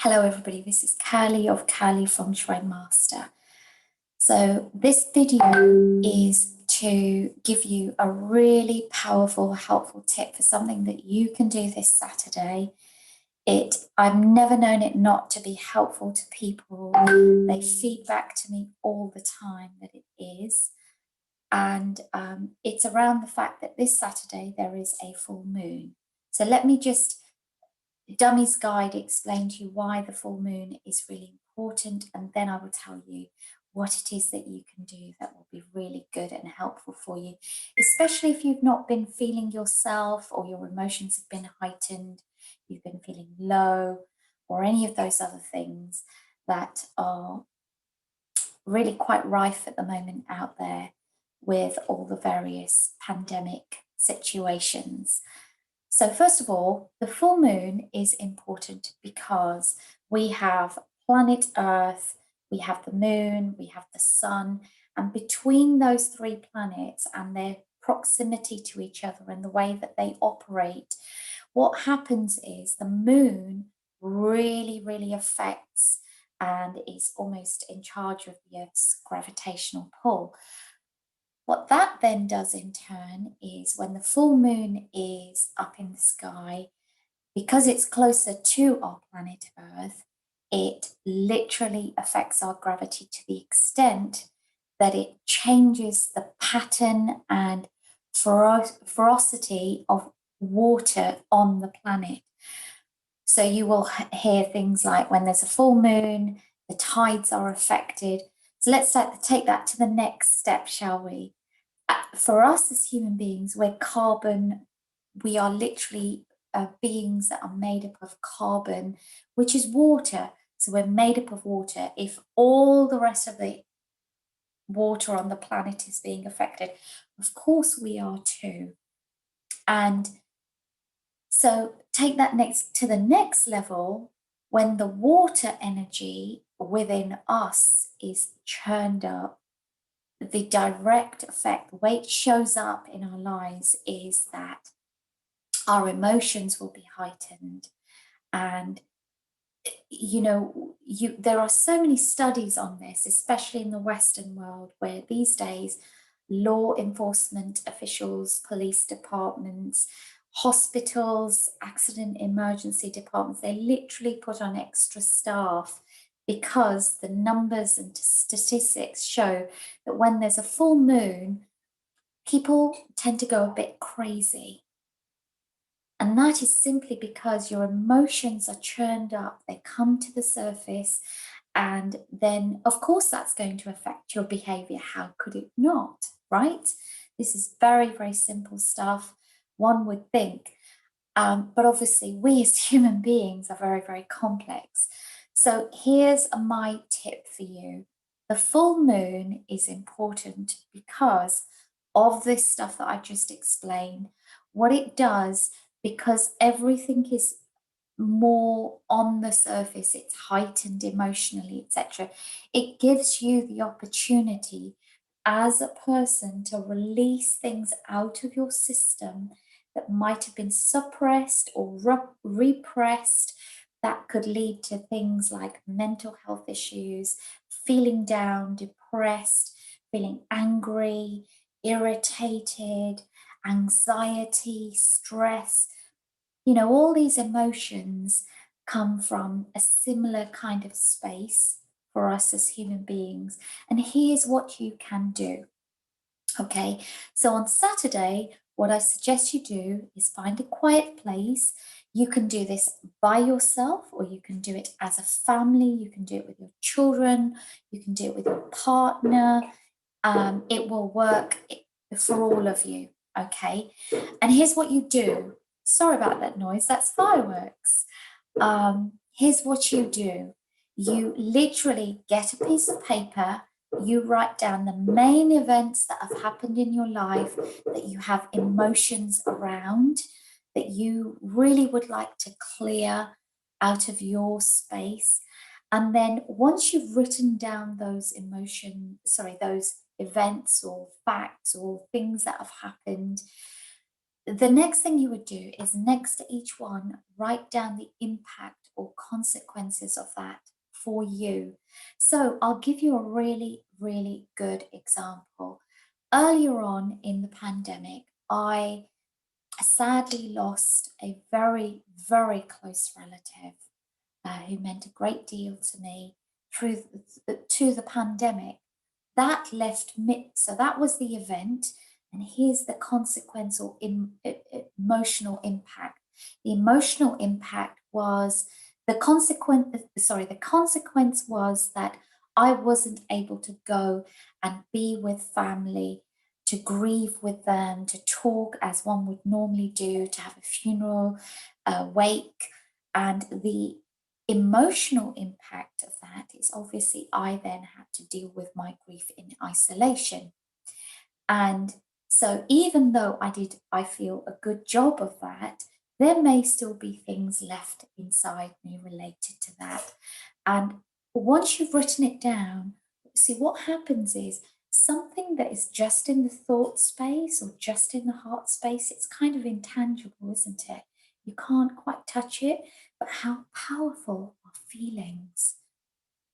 Hello everybody, this is Curly of Curly Feng Shui Master. So this video is to give you a really powerful, helpful tip for something that you can do this Saturday. I've never known it not to be helpful to people. They feed back to me all the time that it is. And it's around the fact that this Saturday there is a full moon. So let me just Dummy's Guide explain to you why the full moon is really important, and then I will tell you what it is that you can do that will be really good and helpful for you, especially if you've not been feeling yourself or your emotions have been heightened, you've been feeling low, or any of those other things that are really quite rife at the moment out there with all the various pandemic situations. So first of all, the full moon is important because we have planet Earth, we have the moon, we have the sun, and between those three planets and their proximity to each other and the way that they operate, what happens is the moon really affects and is almost in charge of the Earth's gravitational pull. What that then does in turn is when the full moon is up in the sky, because it's closer to our planet Earth, it literally affects our gravity to the extent that it changes the pattern and ferocity of water on the planet. So you will hear things like when there's a full moon, the tides are affected. So let's take that to the next step, shall we? For us as human beings, we are literally beings that are made up of carbon, which is water. So we're made up of water. If all the rest of the water on the planet is being affected, of course we are too. And so take that to the next level, when the water energy within us is churned up, the direct effect, the way it shows up in our lives is that our emotions will be heightened. And there are so many studies on this, especially in the Western world, where these days law enforcement officials, police departments, hospitals, accident emergency departments, they literally put on extra staff because the numbers and statistics show that when there's a full moon, people tend to go a bit crazy. And that is simply because your emotions are churned up, they come to the surface, and then, of course, that's going to affect your behavior. How could it not, right? This is very simple stuff, one would think. But obviously, we as human beings are very complex. So here's my tip for you. The full moon is important because of this stuff that I just explained. What it does, because everything is more on the surface, it's heightened emotionally, etc. It gives you the opportunity as a person to release things out of your system that might have been suppressed or repressed, that could lead to things like mental health issues, feeling down, depressed, feeling angry, irritated, anxiety, stress. All these emotions come from a similar kind of space for us as human beings. And here's what you can do. Okay, so on Saturday, what I suggest you do is find a quiet place. You can do this by yourself, or you can do it as a family. You can do it with your children. You can do it with your partner. It will work for all of you. Okay, and here's what you do. Sorry about that noise. That's fireworks. Here's what you do. You literally get a piece of paper, you write down the main events that have happened in your life that you have emotions around, that you really would like to clear out of your space. And then once you've written down those those events or facts or things that have happened, The next thing you would do is next to each one, write down the impact or consequences of that for you. So I'll give you a really, really good example. Earlier on in the pandemic, I sadly lost a very, very close relative who meant a great deal to me through to the pandemic. That left me, so that was the event, and here's the consequential emotional impact. The emotional impact was the consequence was that I wasn't able to go and be with family, to grieve with them, to talk as one would normally do, to have a funeral, a wake. And the emotional impact of that is obviously I then had to deal with my grief in isolation. And so even though I feel a good job of that, there may still be things left inside me related to that. And once you've written it down, see what happens is something that is just in the thought space or just in the heart space, it's kind of intangible, isn't it? You can't quite touch it, but how powerful are feelings?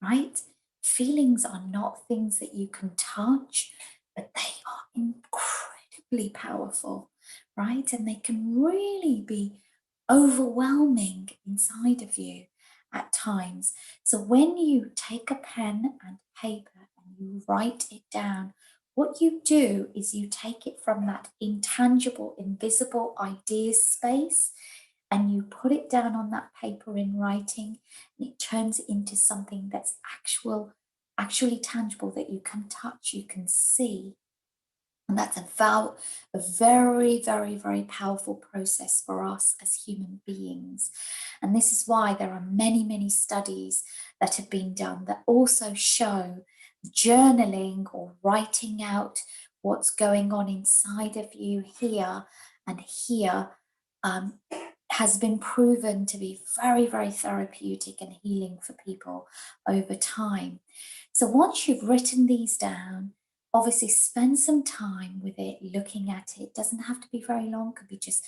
Right? Feelings are not things that you can touch, but they are incredibly powerful, right? And they can really be overwhelming inside of you at times. So when you take a pen and paper and you write it down, what you do is you take it from that intangible, invisible ideas space and you put it down on that paper in writing, and it turns into something that's actually tangible that you can touch, you can see. And that's a very, very, very powerful process for us as human beings. And this is why there are many, many studies that have been done that also show journaling or writing out what's going on inside of you here and here um, has been proven to be very, very therapeutic and healing for people over time. So once you've written these down, obviously spend some time with it, looking at it. It doesn't have to be very long, it could be just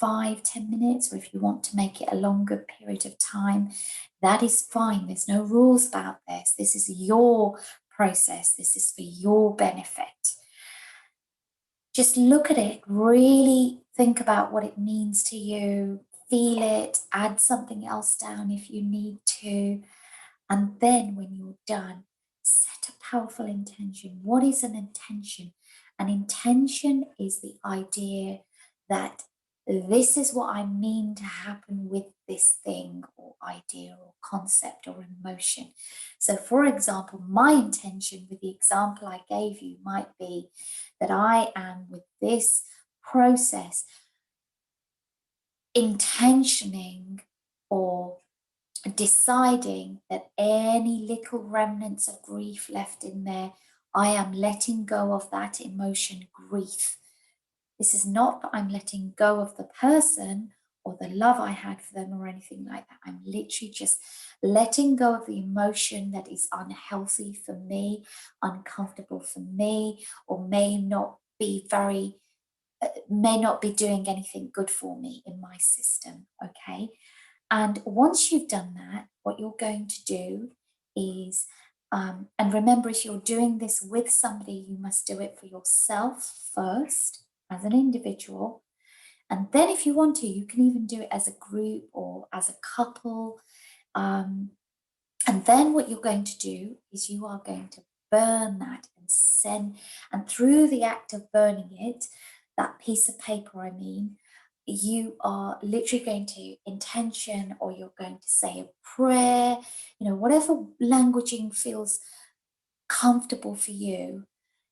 5-10 minutes, or if you want to make it a longer period of time, that is fine. There's no rules about this. This is your process, this is for your benefit. Just look at it, really think about what it means to you, feel it, add something else down if you need to. And then when you're done, set a powerful intention. What is an intention? An intention is the idea that this is what I mean to happen with this thing or idea or concept or emotion. So, for example, my intention with the example I gave you might be that I am with this process intentioning or deciding that any little remnants of grief left in there, I am letting go of that emotion, grief. This is not that I'm letting go of the person or the love I had for them or anything like that. I'm literally just letting go of the emotion that is unhealthy for me, uncomfortable for me, or may not be doing anything good for me in my system. Okay. And once you've done that, what you're going to do is, and remember, if you're doing this with somebody, you must do it for yourself first as an individual. And then, if you want to, you can even do it as a group or as a couple. And then, what you're going to do is you are going to burn that and send, and through the act of burning it, that piece of paper, I mean, you are literally going to intention or you're going to say a prayer, whatever languaging feels comfortable for you,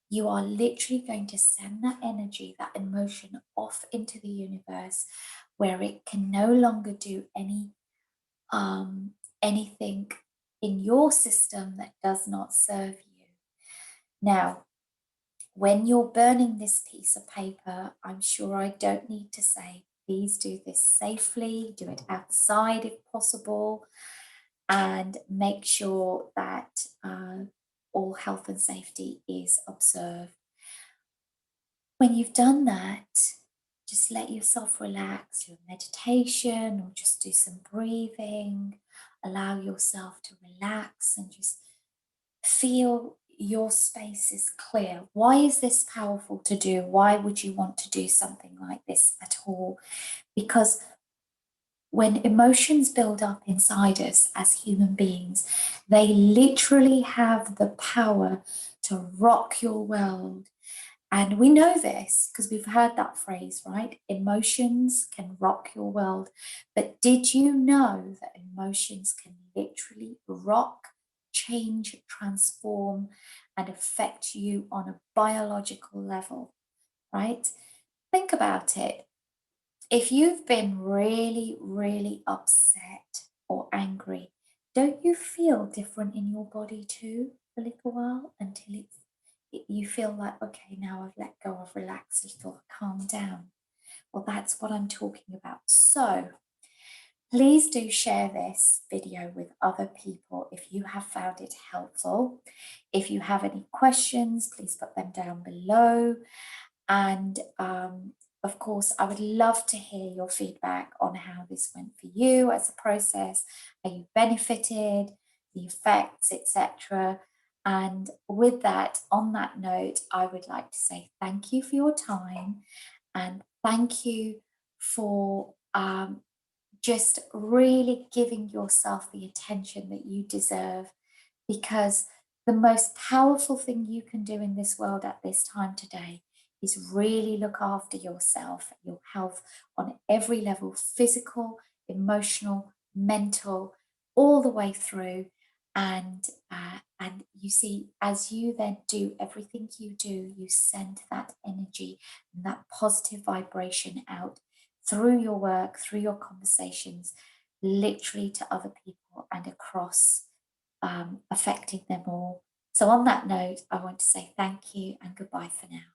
you are literally going to send that energy, that emotion off into the universe where it can no longer do anything in your system that does not serve you. Now, when you're burning this piece of paper, I'm sure I don't need to say, please do this safely, do it outside if possible, and make sure that all health and safety is observed. When you've done that, Just let yourself relax, do a meditation or just do some breathing. Allow yourself to relax and just feel your space is clear. Why is this powerful to do? Why would you want to do something like this at all? Because when emotions build up inside us as human beings, they literally have the power to rock your world. And we know this because we've heard that phrase, right? Emotions can rock your world. But did you know that emotions can literally rock, change, transform, and affect you on a biological level, right? Think about it. If you've been really, really upset or angry, don't you feel different in your body too for a little while until you feel like, okay, now I've let go, I've relaxed a little, calm down. Well, that's what I'm talking about. So please do share this video with other people if you have found it helpful. If you have any questions, please put them down below. And of course, I would love to hear your feedback on how this went for you as a process. Are you benefited, the effects, etc.? And with that, on that note, I would like to say thank you for your time and thank you for just really giving yourself the attention that you deserve, because the most powerful thing you can do in this world at this time today is really look after yourself, your health on every level, physical, emotional, mental, all the way through. And you see, as you then do everything you do, you send that energy and that positive vibration out through your work, through your conversations, literally to other people and across, affecting them all. So, on that note, I want to say thank you and goodbye for now.